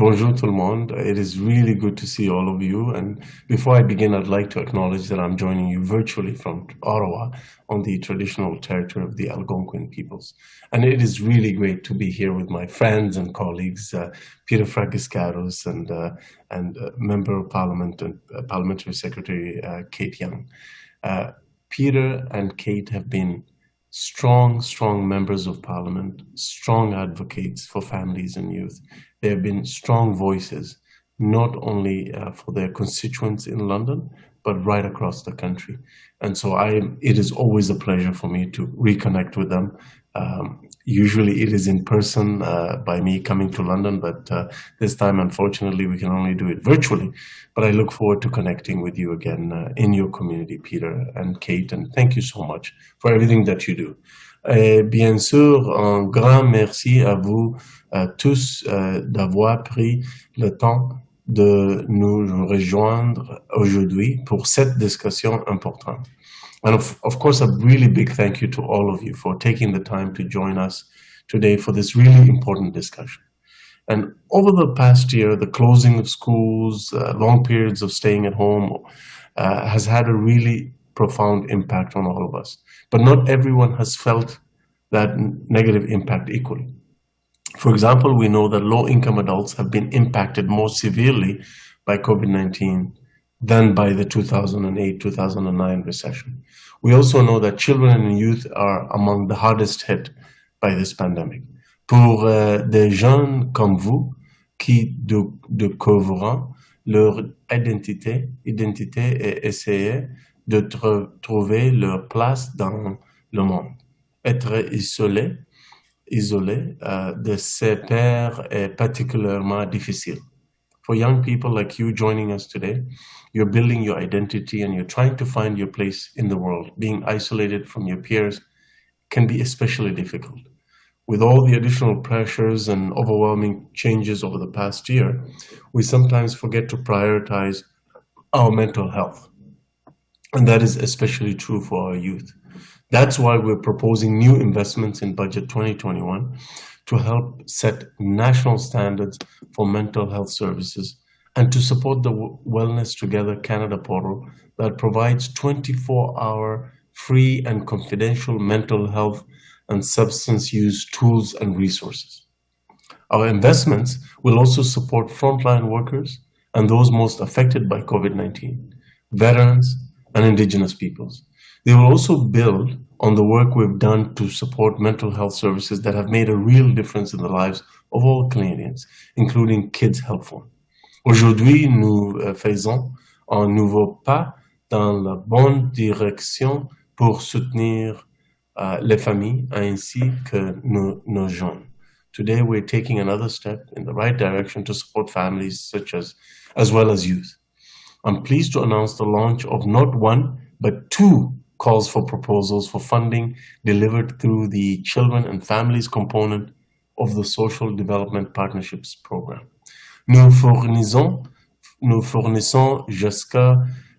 Bonjour tout le monde. It is really good to see all of you. And before I begin, I'd like to acknowledge that I'm joining you virtually from Ottawa on the traditional territory of the Algonquin peoples. And it is really great to be here with my friends and colleagues, Peter Fragiskatos and Member of Parliament and Parliamentary Secretary Kate Young. Peter and Kate have been strong members of Parliament, strong advocates for families and youth. They have been strong voices, not only for their constituents in London, but right across the country. And so it is always a pleasure for me to reconnect with them. Usually it is in person by me coming to London, but this time, unfortunately, we can only do it virtually. But I look forward to connecting with you again in your community, Peter and Kate, and thank you so much for everything that you do. Et bien sûr, un grand merci à vous tous d'avoir pris le temps de nous rejoindre aujourd'hui pour cette discussion importante. And of course, a really big thank you to all of you for taking the time to join us today for this really important discussion. And over the past year, the closing of schools, long periods of staying at home has had a really profound impact on all of us. But not everyone has felt that negative impact equally. For example, we know that low-income adults have been impacted more severely by COVID-19 than by the 2008-2009 recession. We also know that children and youth are among the hardest hit by this pandemic. Pour des jeunes comme vous qui découvrent leur identité et essayer de trouver leur place dans le monde. Être isolé de ses pairs est particulièrement difficile. For young people like you joining us today, you're building your identity and you're trying to find your place in the world. Being isolated from your peers can be especially difficult. With all the additional pressures and overwhelming changes over the past year, we sometimes forget to prioritize our mental health. And that is especially true for our youth. That's why we're proposing new investments in Budget 2021 to help set national standards for mental health services and to support the Wellness Together Canada portal that provides 24-hour free and confidential mental health and substance use tools and resources. Our investments will also support frontline workers and those most affected by COVID-19, veterans, and Indigenous peoples. They will also build on the work we've done to support mental health services that have made a real difference in the lives of all Canadians, including Kids Help Phone. Aujourd'hui, nous faisons un nouveau pas dans la bonne direction pour soutenir les familles ainsi que nos jeunes. Today, we're taking another step in the right direction to support families as well as youth. I'm pleased to announce the launch of not one, but two calls for proposals for funding delivered through the Children and Families component of the Social Development Partnerships Program. Nous fournissons jusqu'à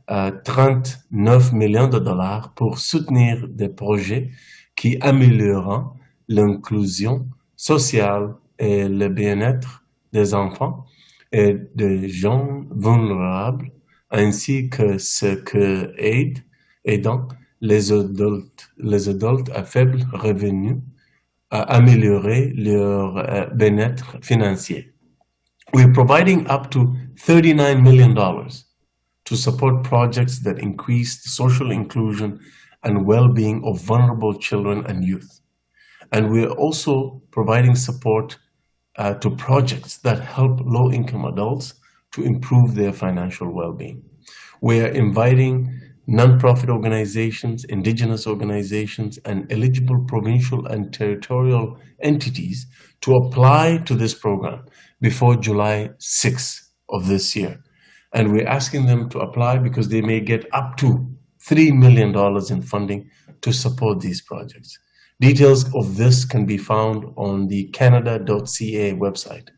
39 millions de dollars pour soutenir des projets qui amélioreront l'inclusion sociale et le bien-être des enfants et des gens vulnérables, ainsi que ce que aidant les adultes à faible revenu à améliorer leur bien-être financier. We're providing up to $39 million to support projects that increase the social inclusion and well-being of vulnerable children and youth. And we're also providing support to projects that help low-income adults to improve their financial well-being. We're inviting nonprofit organizations, Indigenous organizations, and eligible provincial and territorial entities to apply to this program before July 6th of this year. And we're asking them to apply because they may get up to $3 million in funding to support these projects. Details of this can be found on the canada.ca website.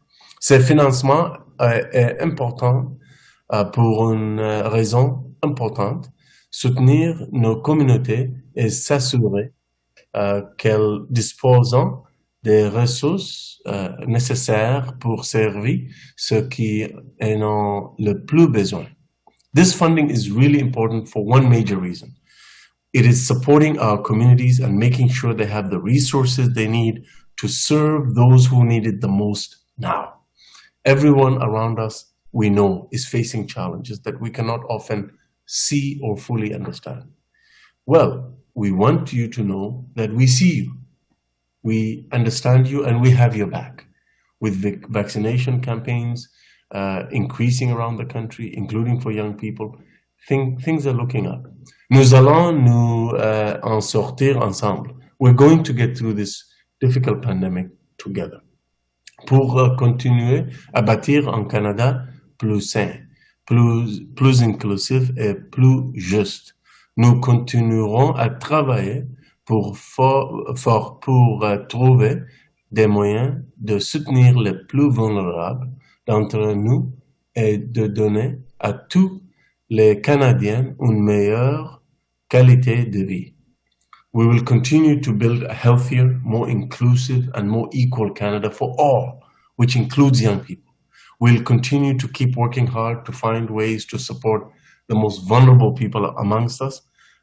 Ce financement est important pour une raison importante, soutenir nos communautés et s'assurer qu'elles disposent des ressources nécessaires pour servir ceux qui en ont le plus besoin. This funding is really important for one major reason. It is supporting our communities and making sure they have the resources they need to serve those who need it the most now. Everyone around us, we know, is facing challenges that we cannot often see or fully understand. Well, we want you to know that we see you, we understand you, and we have your back. With the vaccination campaigns increasing around the country, including for young people, things are looking up. Nous allons nous en sortir ensemble. We're going to get through this difficult pandemic together. Pour continuer à bâtir un Canada plus sain, plus inclusif et plus juste, nous continuerons à travailler pour trouver des moyens de soutenir les plus vulnérables d'entre nous et de donner à tous les Canadiens une meilleure qualité de vie. We will continue to build a healthier, more inclusive, and more equal Canada for all, which includes young people. We'll continue to keep working hard to find ways to support the most vulnerable people amongst us,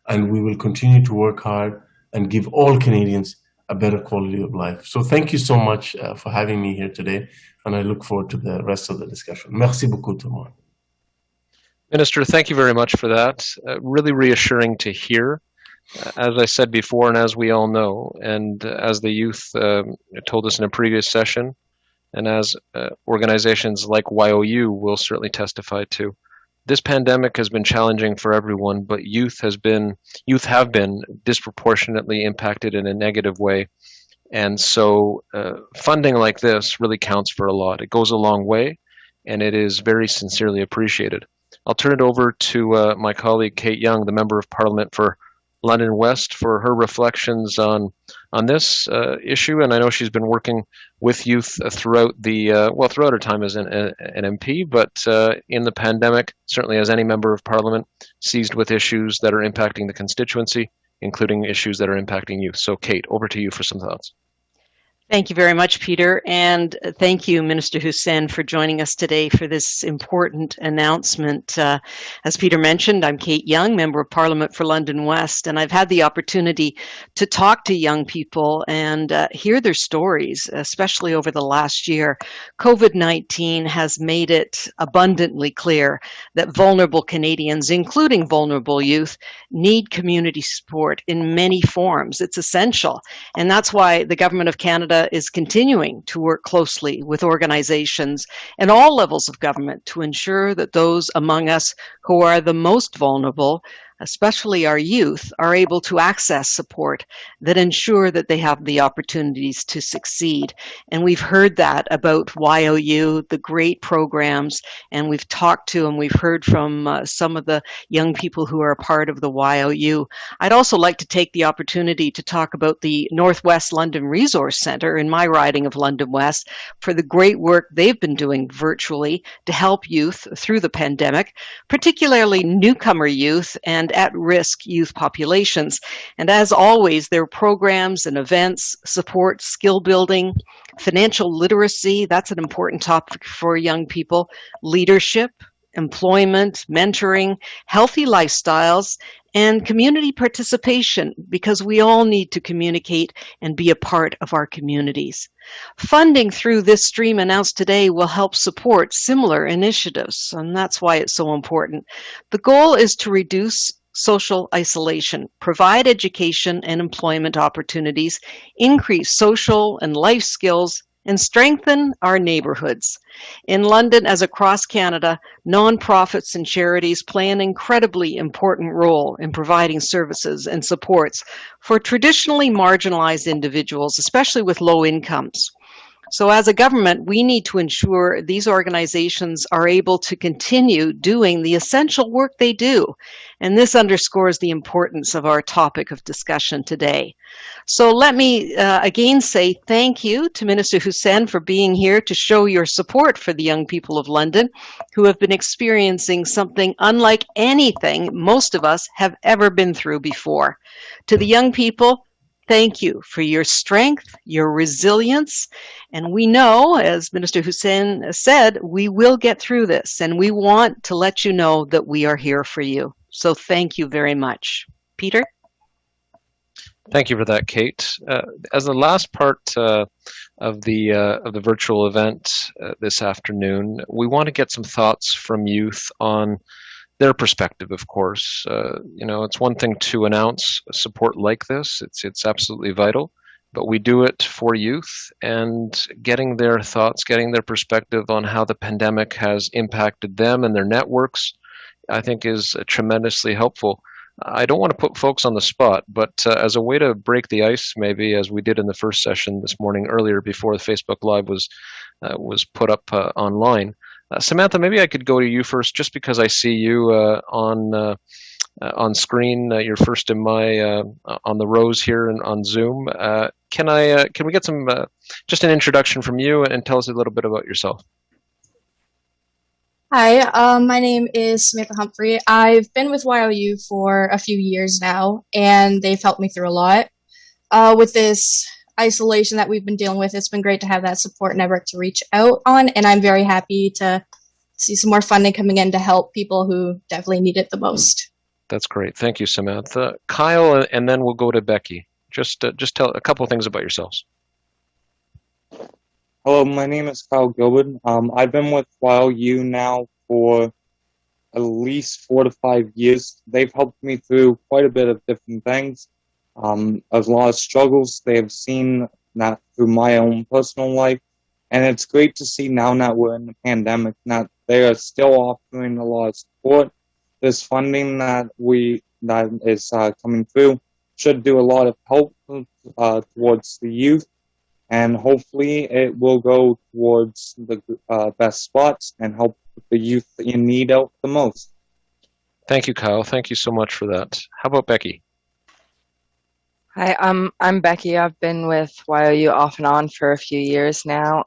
and we will continue to work hard and give all Canadians a better quality of life. So thank you so much for having me here today, and I look forward to the rest of the discussion. Merci beaucoup tout le monde. Minister, thank you very much for that. Really reassuring to hear. As I said before, and as we all know, and as the youth told us in a previous session, and as organizations like YOU will certainly testify to, this pandemic has been challenging for everyone, but youth have been disproportionately impacted in a negative way. And so funding like this really counts for a lot. It goes a long way, and it is very sincerely appreciated. I'll turn it over to my colleague Kate Young, the Member of Parliament for London West, for her reflections on this issue. And I know she's been working with youth throughout her time as an MP, but in the pandemic, certainly as any Member of Parliament, seized with issues that are impacting the constituency, including issues that are impacting youth. So Kate, over to you for some thoughts. Thank you very much, Peter, and thank you, Minister Hussen, for joining us today for this important announcement. As Peter mentioned, I'm Kate Young, Member of Parliament for London West, and I've had the opportunity to talk to young people and hear their stories, especially over the last year. COVID-19 has made it abundantly clear that vulnerable Canadians, including vulnerable youth, need community support in many forms. It's essential, and that's why the Government of Canada is continuing to work closely with organizations and all levels of government to ensure that those among us who are the most vulnerable, especially our youth, are able to access support that ensure that they have the opportunities to succeed. And we've heard that about YOU, the great programs, and we've talked to and we've heard from some of the young people who are a part of the YOU. I'd also like to take the opportunity to talk about the Northwest London Resource Centre in my riding of London West for the great work they've been doing virtually to help youth through the pandemic, particularly newcomer youth and at-risk youth populations. And as always, there are programs and events, support, skill building, financial literacy, that's an important topic for young people, leadership, employment, mentoring, healthy lifestyles, and community participation, because we all need to communicate and be a part of our communities. Funding through this stream announced today will help support similar initiatives, and that's why it's so important. The goal is to reduce social isolation, provide education and employment opportunities, increase social and life skills, and strengthen our neighborhoods. In London, as across Canada, nonprofits and charities play an incredibly important role in providing services and supports for traditionally marginalized individuals, especially with low incomes. So as a government, we need to ensure these organizations are able to continue doing the essential work they do. And this underscores the importance of our topic of discussion today. So let me again say thank you to Minister Hussen for being here to show your support for the young people of London who have been experiencing something unlike anything most of us have ever been through before. To the young people, thank you for your strength, your resilience. And we know, as Minister Hussen said, we will get through this. And we want to let you know that we are here for you. So thank you very much. Peter? Thank you for that, Kate. As the last part of the virtual event this afternoon, we want to get some thoughts from youth on their perspective. Of course, it's one thing to announce support like this; it's absolutely vital. But we do it for youth, and getting their thoughts, getting their perspective on how the pandemic has impacted them and their networks, I think, is tremendously helpful. I don't want to put folks on the spot, but as a way to break the ice, maybe as we did in the first session this morning earlier before the Facebook Live was put up online. Samantha, maybe I could go to you first, just because I see you on screen. You're first in my on the rows here and on Zoom. Can we get some just an introduction from you and tell us a little bit about yourself? Hi, my name is Samantha Humphrey. I've been with YOU for a few years now, and they've helped me through a lot. With this isolation that we've been dealing with, it's been great to have that support network to reach out on, and I'm very happy to see some more funding coming in to help people who definitely need it the most. That's great. Thank you, Samantha. Kyle, and then we'll go to Becky. Just tell a couple of things about yourselves. Hello, my name is Kyle Gilbert. I've been with YOU now for at least 4 to 5 years. They've helped me through quite a bit of different things. A lot of struggles they've seen that through my own personal life. And it's great to see now that we're in the pandemic that they are still offering a lot of support. This funding that is coming through should do a lot of help towards the youth. And hopefully it will go towards the best spots and help the youth in need out the most. Thank you, Kyle. Thank you so much for that. How about Becky? Hi, I'm Becky. I've been with YOU off and on for a few years now.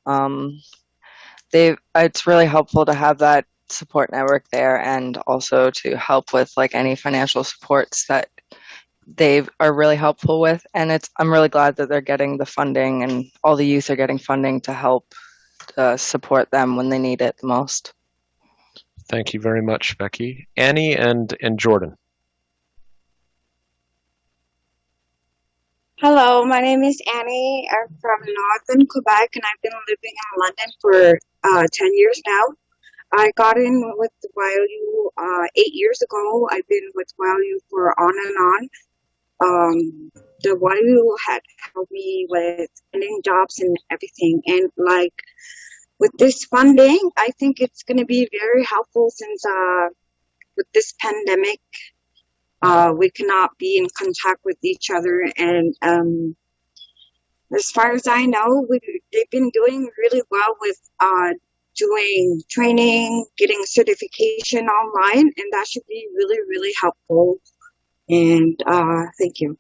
It's really helpful to have that support network there, and also to help with like any financial supports that they are really helpful with. And I'm really glad that they're getting the funding, and all the youth are getting funding to help support them when they need it the most. Thank you very much, Becky. Annie and Jordan. Hello, my name is Annie. I'm from Northern Quebec, and I've been living in London for 10 years now. I got in with YOU 8 years ago. I've been with YOU for on and on. The YOU had helped me with finding jobs and everything. And like with this funding, I think it's going to be very helpful since with this pandemic, we cannot be in contact with each other. And as far as I know, they've been doing really well with doing training, getting certification online, and that should be really, really helpful. And thank you.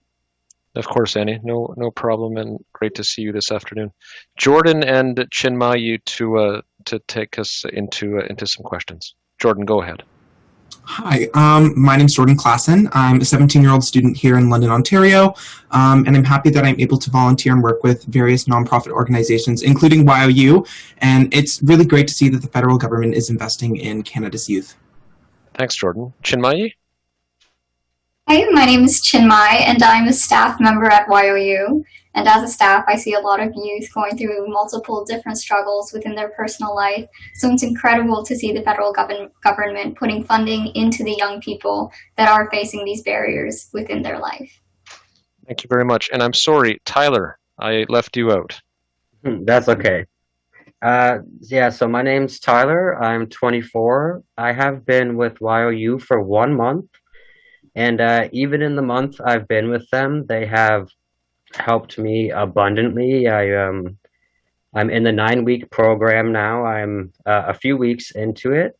Of course, Annie, no problem, and great to see you this afternoon. Jordan and Chinmayi to take us into some questions. Jordan, go ahead. Hi, my name is Jordan Klassen. I'm a 17-year-old student here in London, Ontario, and I'm happy that I'm able to volunteer and work with various nonprofit organizations, including YOU, and it's really great to see that the federal government is investing in Canada's youth. Thanks, Jordan. Chinmayi? Hi, my name is Chinmay, and I'm a staff member at YOU. And as a staff, I see a lot of youth going through multiple different struggles within their personal life. So it's incredible to see the federal government putting funding into the young people that are facing these barriers within their life. Thank you very much. And I'm sorry, Tyler, I left you out. That's okay. Yeah, so my name's Tyler. I'm 24. I have been with YOU for 1 month. And even in the month I've been with them, they have helped me abundantly. I'm in the 9-week program now. I'm a few weeks into it.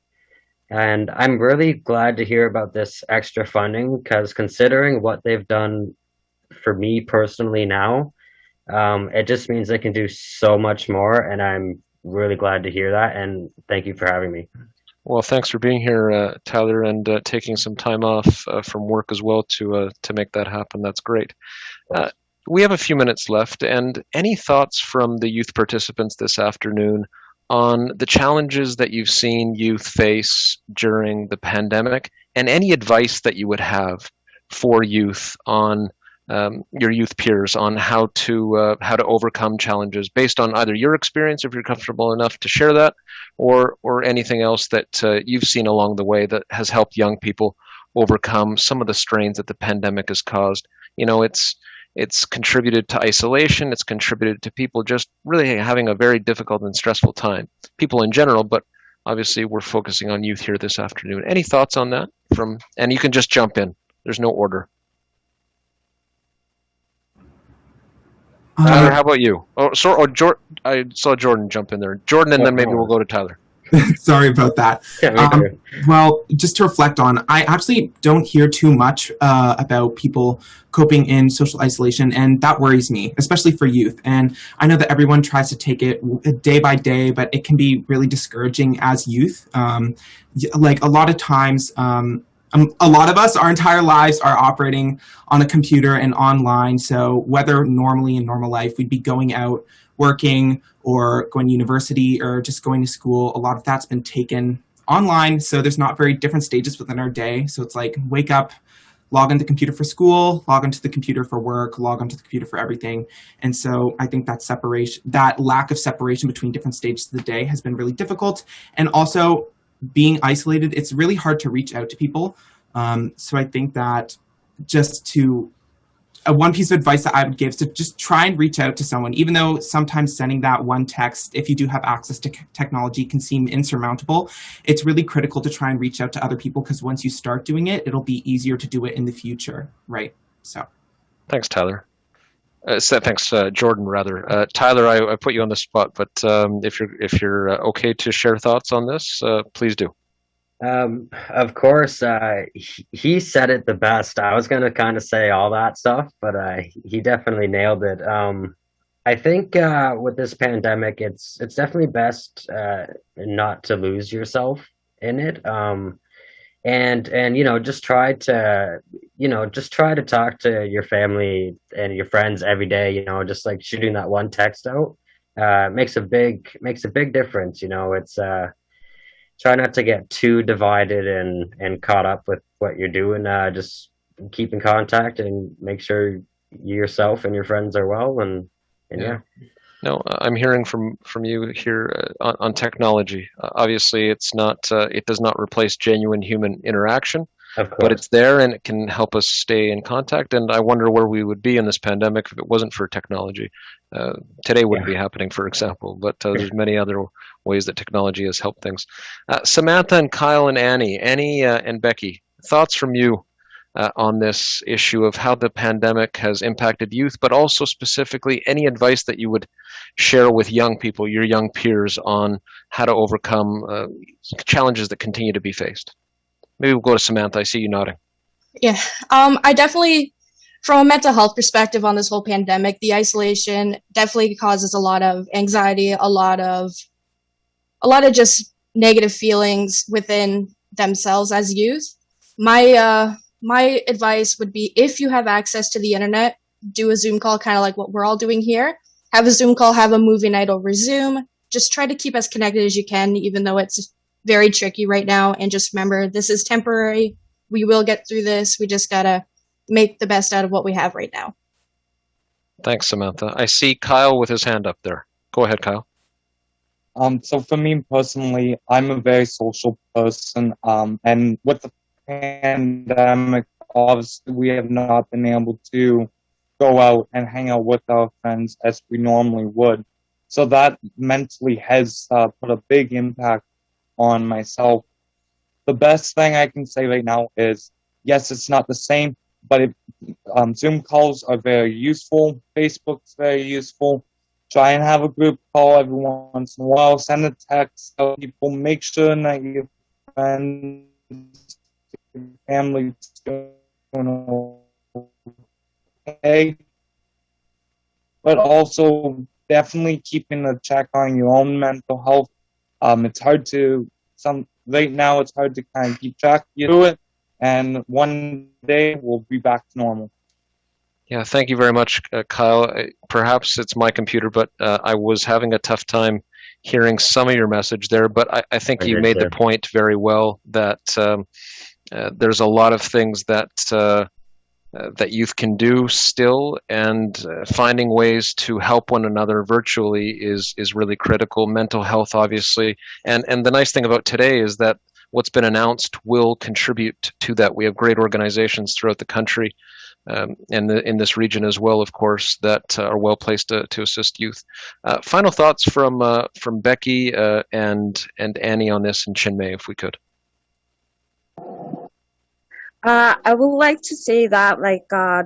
And I'm really glad to hear about this extra funding, because considering what they've done for me personally now, it just means they can do so much more. And I'm really glad to hear that. And thank you for having me. Well, thanks for being here, Tyler, and taking some time off from work as well to make that happen. That's great. we have a few minutes left, and any thoughts from the youth participants this afternoon on the challenges that you've seen youth face during the pandemic, and any advice that you would have for youth on your youth peers on how to overcome challenges based on either your experience, if you're comfortable enough to share that, or anything else that you've seen along the way that has helped young people overcome some of the strains that the pandemic has caused. You know, it's contributed to isolation. It's contributed to people just really having a very difficult and stressful time. People in general, but obviously we're focusing on youth here this afternoon. Any thoughts on that? And you can just jump in. There's no order. Tyler, how about you? I saw Jordan jump in there. Jordan, and then maybe we'll go to Tyler. Sorry about that. Well, just to reflect on, I actually don't hear too much about people coping in social isolation, and that worries me, especially for youth. And I know that everyone tries to take it day by day, but it can be really discouraging as youth. Like a lot of times, a lot of us, our entire lives are operating on a computer and online. So whether normally in normal life we'd be going out, working, or going to university, or just going to school, a lot of that's been taken online. So there's not very different stages within our day. So it's like wake up, log on the computer for school, log onto the computer for work, log onto the computer for everything. And so I think that separation, that lack of separation between different stages of the day has been really difficult. And also being isolated, it's really hard to reach out to people. So I think that just to one piece of advice that I would give is to just try and reach out to someone, even though sometimes sending that one text, if you do have access to technology, can seem insurmountable. It's really critical to try and reach out to other people, because once you start doing it, it'll be easier to do it in the future, right? So, thanks, Tyler. Thanks, Jordan. Rather, Tyler, I put you on the spot, but if you're okay to share thoughts on this, please do. Of course, he said it the best. I was gonna kind of say all that stuff, but he definitely nailed it. I think with this pandemic, it's definitely best not to lose yourself in it. And just try to talk to your family and your friends every day. Just like shooting that one text out makes a big difference. It's try not to get too divided and caught up with what you're doing. Just keep in contact and make sure yourself and your friends are well. And yeah. No, I'm hearing from you here on technology. Obviously, it's not. It does not replace genuine human interaction, but it's there and it can help us stay in contact. And I wonder where we would be in this pandemic if it wasn't for technology. Today wouldn't be happening, for example, but there's many other ways that technology has helped things. Samantha and Kyle and Annie and Becky, thoughts from you on this issue of how the pandemic has impacted youth, but also specifically any advice that you would share with young people, your young peers, on how to overcome challenges that continue to be faced. Maybe we'll go to Samantha. I see you nodding. Yeah, I definitely, from a mental health perspective on this whole pandemic, the isolation definitely causes a lot of anxiety, a lot of just negative feelings within themselves as youth. My advice would be, if you have access to the internet, do a Zoom call, kind of like what we're all doing here. Have a Zoom call, have a movie night over Zoom. Just try to keep as connected as you can, even though it's very tricky right now. And just remember, this is temporary. We will get through this. We just gotta make the best out of what we have right now. Thanks, Samantha. I see Kyle with his hand up there. Go ahead, Kyle. So for me personally, I'm a very social person, and with the pandemic, obviously we have not been able to go out and hang out with our friends as we normally would. So that mentally has put a big impact on myself. The best thing I can say right now is, yes, it's not the same, but Zoom calls are very useful. Facebook's very useful. Try and have a group call every once in a while. Send a text, tell people, make sure that your friends, your family is doing okay. But also definitely keeping a check on your own mental health. It's hard to right now. It's hard to kind of keep track. You do it, and one day we'll be back to normal. Yeah, thank you very much, Kyle. Perhaps it's my computer, but I was having a tough time hearing some of your message there. But I think you made the point very well that there's a lot of things that that youth can do still, and finding ways to help one another virtually is really critical. Mental health, obviously, and the nice thing about today is that what's been announced will contribute to that. We have great organizations throughout the country. And in this region as well, of course, that are well placed to assist youth. Final thoughts from Becky and Annie on this, and Chinmay, if we could. I would like to say that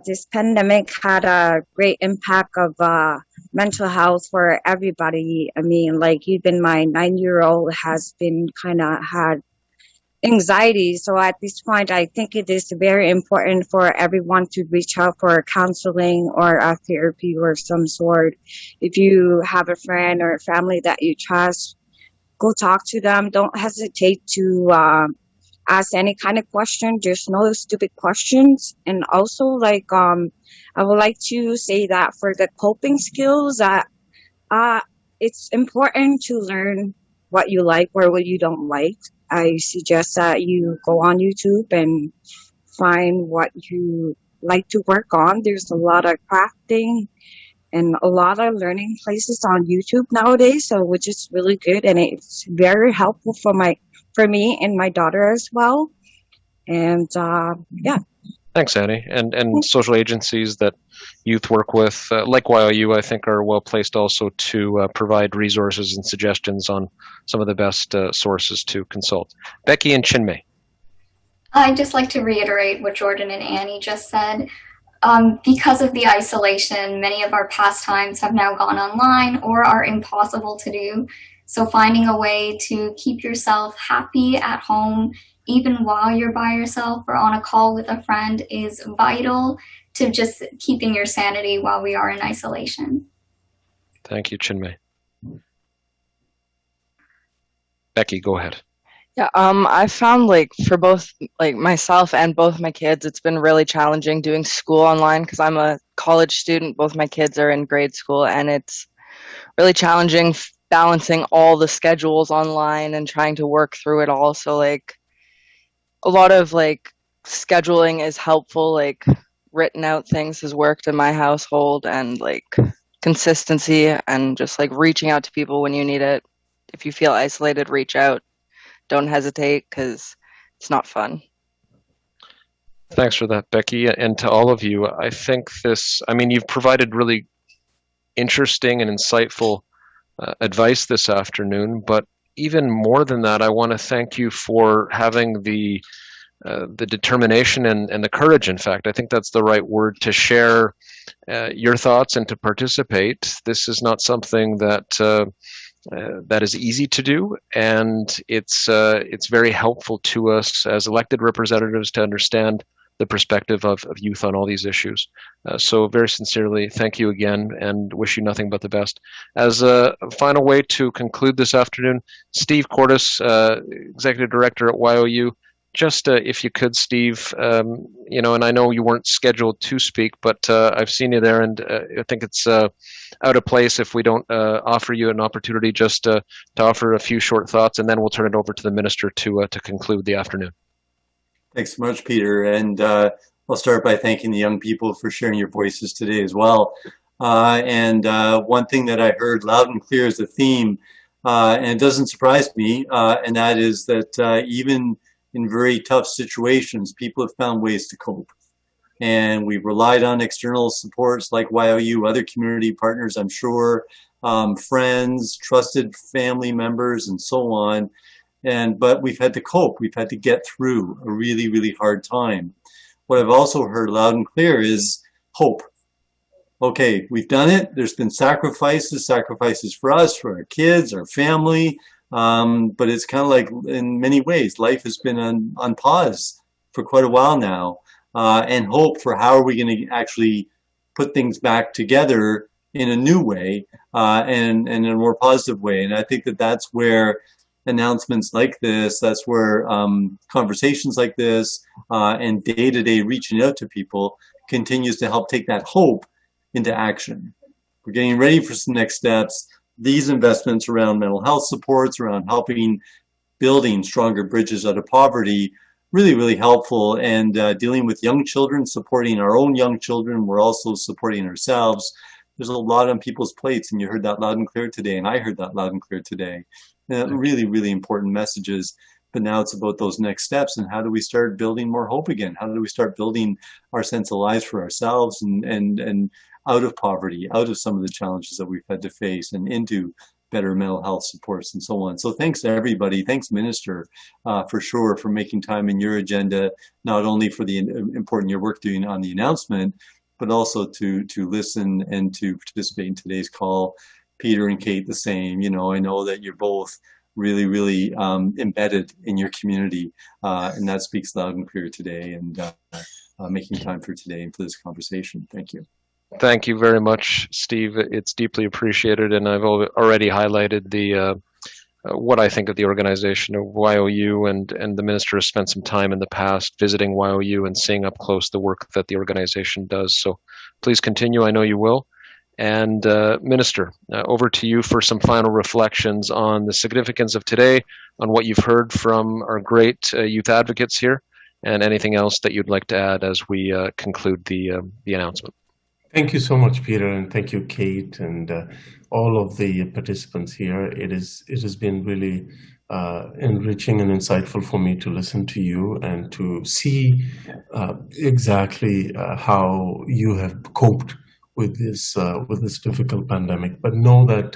this pandemic had a great impact of mental health for everybody. I mean, like even my 9-year-old has been kind of had anxiety. So at this point, I think it is very important for everyone to reach out for counseling or a therapy or some sort. If you have a friend or a family that you trust, go talk to them. Don't hesitate to ask any kind of question. There's no stupid questions. And also, I would like to say that for the coping skills, that it's important to learn what you like or what you don't like. I suggest that you go on YouTube and find what you like to work on. There's a lot of crafting and a lot of learning places on YouTube nowadays, so which is really good, and it's very helpful for me and my daughter as well. And yeah. Thanks, Annie. And social agencies that youth work with, like YOU, I think are well placed also to provide resources and suggestions on some of the best sources to consult. Becky and Chinmay. I'd just like to reiterate what Jordan and Annie just said. Because of the isolation, many of our pastimes have now gone online or are impossible to do. So finding a way to keep yourself happy at home, even while you're by yourself or on a call with a friend, is vital to just keeping your sanity while we are in isolation. Thank you, Chinmay. Becky, go ahead. Yeah, I found for both myself and both my kids, it's been really challenging doing school online because I'm a college student. Both my kids are in grade school, and it's really challenging balancing all the schedules online and trying to work through it all. So a lot of scheduling is helpful. Written out things has worked in my household, and consistency and just reaching out to people when you need it. If you feel isolated, reach out. Don't hesitate, because it's not fun. Thanks for that, Becky. And to all of you, I think you've provided really interesting and insightful advice this afternoon, but even more than that, I want to thank you for having the determination and the courage, in fact, I think that's the right word, to share your thoughts and to participate. This is not something that is easy to do, and it's very helpful to us as elected representatives to understand the perspective of youth on all these issues. So very sincerely, thank you again, and wish you nothing but the best. As a final way to conclude this afternoon, Steve Cordes, Executive Director at YOU, just if you could, Steve, and I know you weren't scheduled to speak, but I've seen you there, and I think it's out of place if we don't offer you an opportunity just to offer a few short thoughts, and then we'll turn it over to the minister to conclude the afternoon. Thanks so much, Peter. And I'll start by thanking the young people for sharing your voices today as well. And one thing that I heard loud and clear as a theme, and it doesn't surprise me, and that is that even in very tough situations, people have found ways to cope. And we've relied on external supports like YOU, other community partners, I'm sure, friends, trusted family members, and so on. But we've had to cope. We've had to get through a really, really hard time. What I've also heard loud and clear is hope. Okay, we've done it. There's been sacrifices for us, for our kids, our family. But it's kind of like, in many ways, life has been on pause for quite a while now. And hope for how are we going to actually put things back together in a new way and in a more positive way. And I think that that's where announcements like this, that's where conversations like this and day-to-day reaching out to people continues to help take that hope into action. We're getting ready for some next steps. These investments around mental health supports, around helping building stronger bridges out of poverty, really, really helpful. And dealing with young children, supporting our own young children, we're also supporting ourselves. There's a lot on people's plates, and you heard that loud and clear today, and I heard that loud and clear today. Really, really important messages. But now it's about those next steps, and how do we start building more hope again? How do we start building our sense of lives for ourselves and out of poverty, out of some of the challenges that we've had to face, and into better mental health supports and so on. So thanks to everybody. Thanks, Minister, for sure, for making time in your agenda, not only for the important your work doing on the announcement, but also to listen and to participate in today's call. Peter and Kate, the same. You know, I know that you're both really, really embedded in your community, and that speaks loud and clear today, and making time for today and for this conversation. Thank you. Thank you very much, Steve. It's deeply appreciated, and I've already highlighted the what I think of the organization of YOU, and the minister has spent some time in the past visiting YOU and seeing up close the work that the organization does. So please continue. I know you will. And Minister, over to you for some final reflections on the significance of today, on what you've heard from our great youth advocates here, and anything else that you'd like to add as we conclude the announcement. Thank you so much, Peter, and thank you, Kate, and all of the participants here. It has been really enriching and insightful for me to listen to you and to see exactly how you have coped with this difficult pandemic. But know that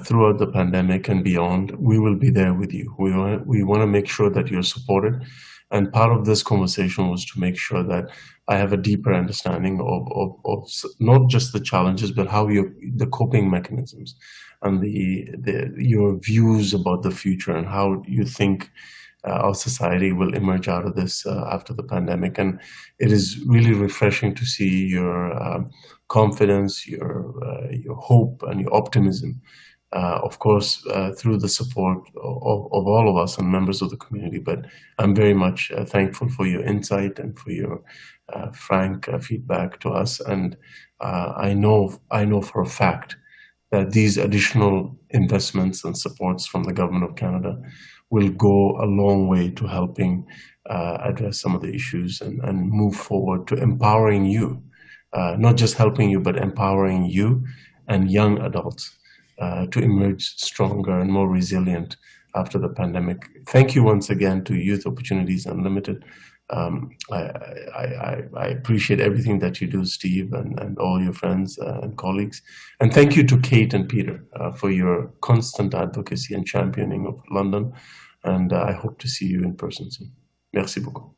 throughout the pandemic and beyond, we will be there with you. We want to make sure that you're supported. And part of this conversation was to make sure that I have a deeper understanding of not just the challenges, but how the coping mechanisms and your views about the future and how you think our society will emerge out of this after the pandemic. And it is really refreshing to see your confidence, your hope, and your optimism. Of course, through the support of all of us and members of the community. But I'm very much thankful for your insight and for your frank feedback to us. And I know for a fact that these additional investments and supports from the Government of Canada will go a long way to helping address some of the issues and move forward to empowering you, not just helping you, but empowering you and young adults to emerge stronger and more resilient after the pandemic. Thank you once again to Youth Opportunities Unlimited. I appreciate everything that you do, Steve, and all your friends and colleagues. And thank you to Kate and Peter for your constant advocacy and championing of London. And I hope to see you in person soon. Merci beaucoup.